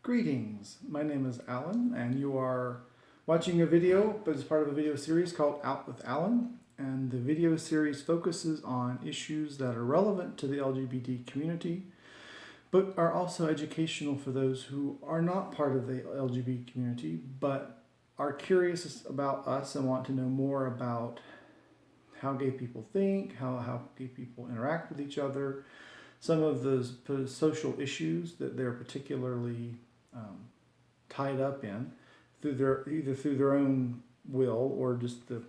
Greetings, my name is Alan and you are watching a video but as part of a video series called Out with Alan, and the video series focuses on issues that are relevant to the LGBT community but are also educational for those who are not part of the LGBT community but are curious about us and want to know more about how gay people think, how gay people interact with each other, some of those social issues that they're particularly tied up in either through their own will or just the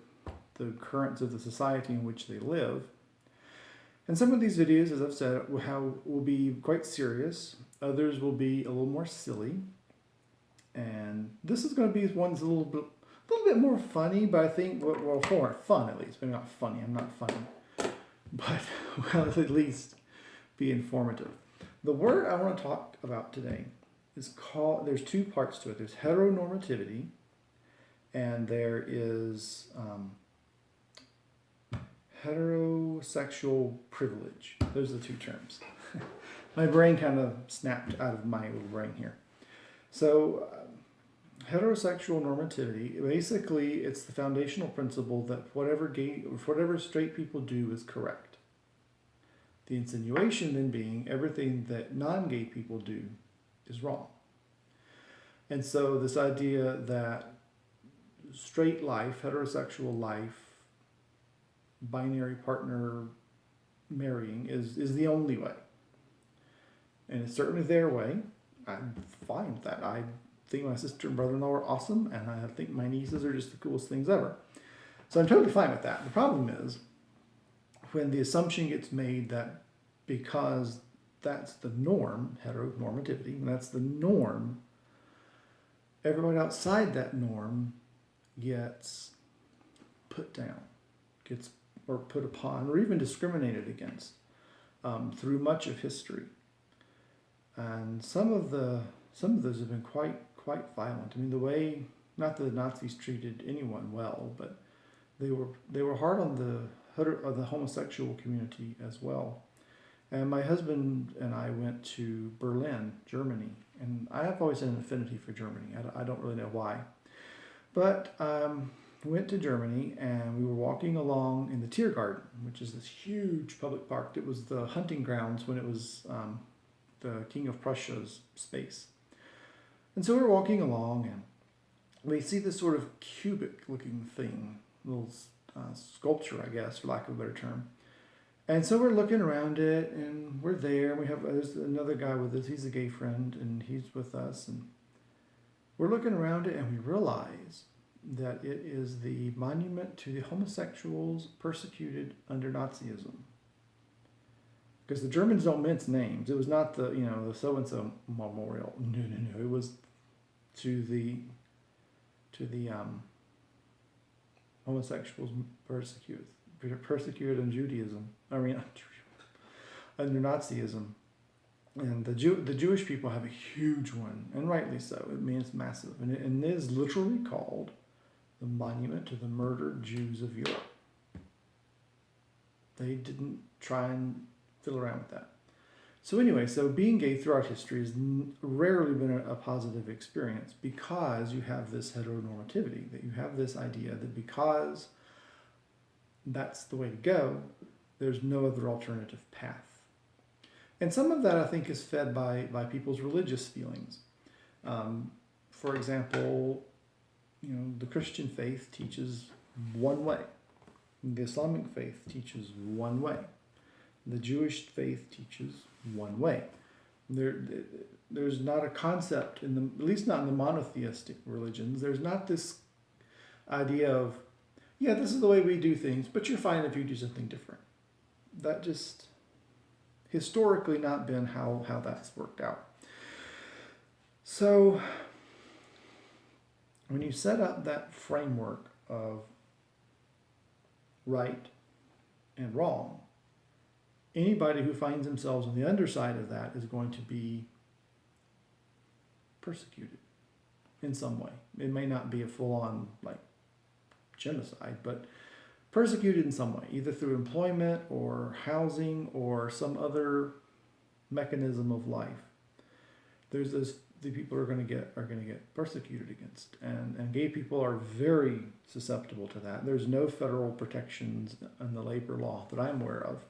currents of the society in which they live. And some of these videos, as I've said, will be quite serious. Others will be a little more silly. And this is going to be one that's a little bit more funny, but I think, well, for fun at least. Maybe not funny, I'm not funny. But, well, at least be informative. The word I want to talk about today is called, there's two parts to it. There's heteronormativity, and there is heterosexual privilege. Those are the two terms. My brain kind of snapped out of my little brain here. So, heterosexual normativity, basically it's the foundational principle that whatever straight people do is correct. The insinuation then being everything that non-gay people do is wrong. And so this idea that straight life, heterosexual life, binary partner marrying is the only way. And it's certainly their way. I'm fine with that. I think my sister and brother-in-law are awesome, and I think my nieces are just the coolest things ever. So I'm totally fine with that. The problem is when the assumption gets made that because that's the norm, heteronormativity, and that's the norm, everyone outside that norm gets put down, gets or put upon, or even discriminated against through much of history. And some of those have been quite violent. I mean, the way, not that the Nazis treated anyone well, but they were hard on the homosexual community as well. And my husband and I went to Berlin, Germany, and I have always had an affinity for Germany. I don't really know why. But we went to Germany, and we were walking along in the Tiergarten, which is this huge public park. It was the hunting grounds when it was the King of Prussia's space. And so we were walking along, and we see this sort of cubic-looking thing, little sculpture, I guess, for lack of a better term. And so we're looking around it, and we're there. There's another guy with us. He's a gay friend, and he's with us. And we're looking around it, and we realize that it is the monument to the homosexuals persecuted under Nazism. Because the Germans don't mince names. It was not the so-and-so memorial. No. It was to the homosexuals persecuted in Judaism. Under Nazism. And the Jewish people have a huge one, and rightly so. I mean, it's massive. And it is literally called the Monument to the Murdered Jews of Europe. They didn't try and fiddle around with that. So anyway, so being gay throughout history has rarely been a positive experience because you have this heteronormativity, that you have this idea that because that's the way to go, there's no other alternative path. And some of that, I think, is fed by people's religious feelings. For example, the Christian faith teaches one way. The Islamic faith teaches one way. The Jewish faith teaches one way. There's not a concept, at least not in the monotheistic religions, there's not this idea of, yeah, this is the way we do things, but you're fine if you do something different. That just historically not been how that's worked out. So when you set up that framework of right and wrong, anybody who finds themselves on the underside of that is going to be persecuted in some way. It may not be a full-on genocide, but persecuted in some way, either through employment or housing or some other mechanism of life. There's this the people are going to get persecuted against, and gay people are very susceptible to that. There's no federal protections in the labor law that I'm aware of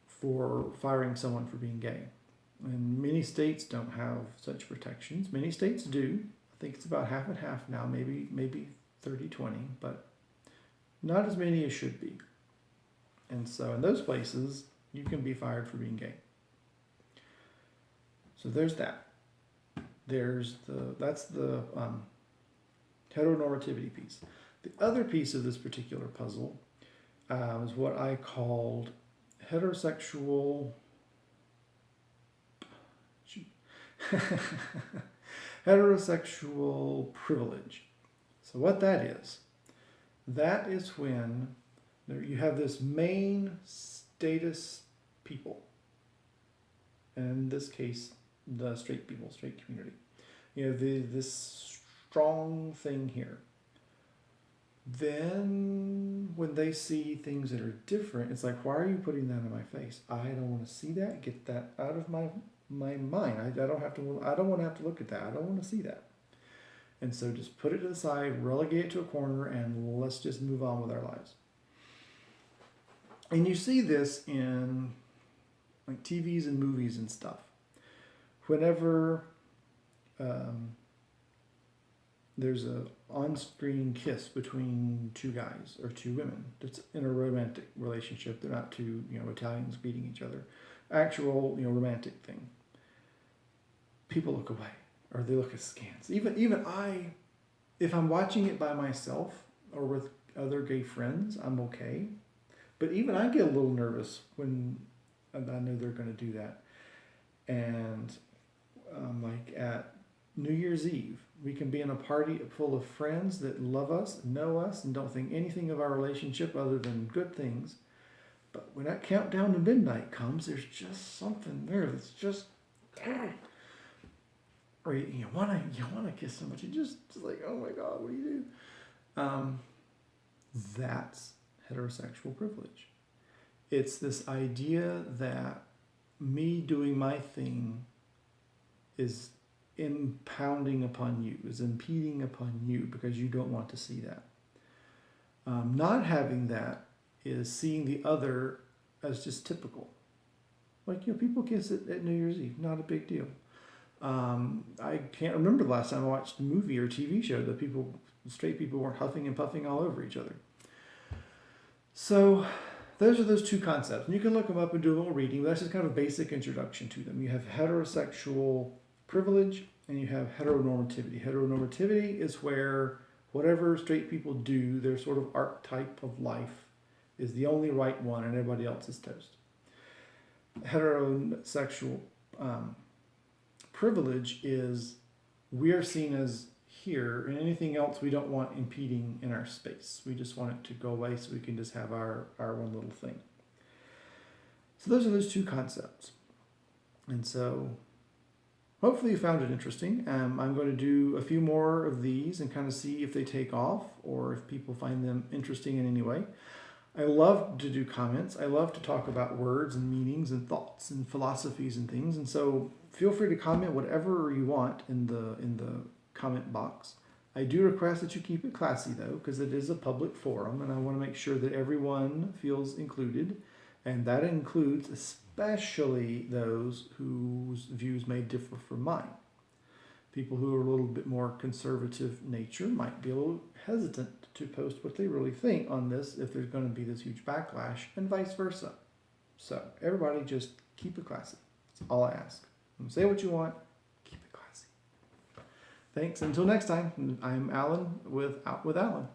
for firing someone for being gay, and many states don't have such protections. Many states do. I think it's about half and half now, maybe 30-20, but not as many as should be. And so in those places, you can be fired for being gay. So there's that. That's the heteronormativity piece. The other piece of this particular puzzle is what I called heterosexual heterosexual privilege. So what that is when you have this main status people, and in this case, the straight people, straight community. You have this strong thing here. Then when they see things that are different, it's like, why are you putting that in my face? I don't want to see that. Get that out of my mind. I don't want to have to look at that. I don't want to see that. And so just put it to the side, relegate it to a corner, and let's just move on with our lives. And you see this in like TVs and movies and stuff. Whenever there's a on-screen kiss between two guys or two women that's in a romantic relationship, they're not two Italians greeting each other, actual romantic thing, people look away or they look askance. Even I, if I'm watching it by myself or with other gay friends, I'm okay, but even I get a little nervous when I know they're going to do that. And like at New Year's Eve, we can be in a party full of friends that love us, know us, and don't think anything of our relationship other than good things. But when that countdown to midnight comes, there's just something there that's just, or you wanna kiss somebody, just like, oh my God, what do you do? That's heterosexual privilege. It's this idea that me doing my thing is impounding upon you, is impeding upon you because you don't want to see that. Not having that is seeing the other as just typical. Like, people kiss at New Year's Eve, not a big deal. I can't remember the last time I watched a movie or TV show that straight people weren't huffing and puffing all over each other. So those are those two concepts. And you can look them up and do a little reading, but that's just kind of a basic introduction to them. You have heterosexual privilege and you have heteronormativity. Heteronormativity is where whatever straight people do, their sort of archetype of life is the only right one and everybody else is toast. Heterosexual privilege is we are seen as here, and anything else we don't want impeding in our space. We just want it to go away so we can just have our one little thing. So those are those two concepts. And so hopefully you found it interesting. I'm going to do a few more of these and kind of see if they take off or if people find them interesting in any way. I love to do comments. I love to talk about words and meanings and thoughts and philosophies and things. And so feel free to comment whatever you want in the comment box. I do request that you keep it classy though, because it is a public forum and I want to make sure that everyone feels included. And that includes especially those whose views may differ from mine. People who are a little bit more conservative nature might be a little hesitant to post what they really think on this if there's going to be this huge backlash, and vice versa. So everybody just keep it classy. That's all I ask. Say what you want, keep it classy. Thanks. Until next time, I'm Alan with Out with Alan.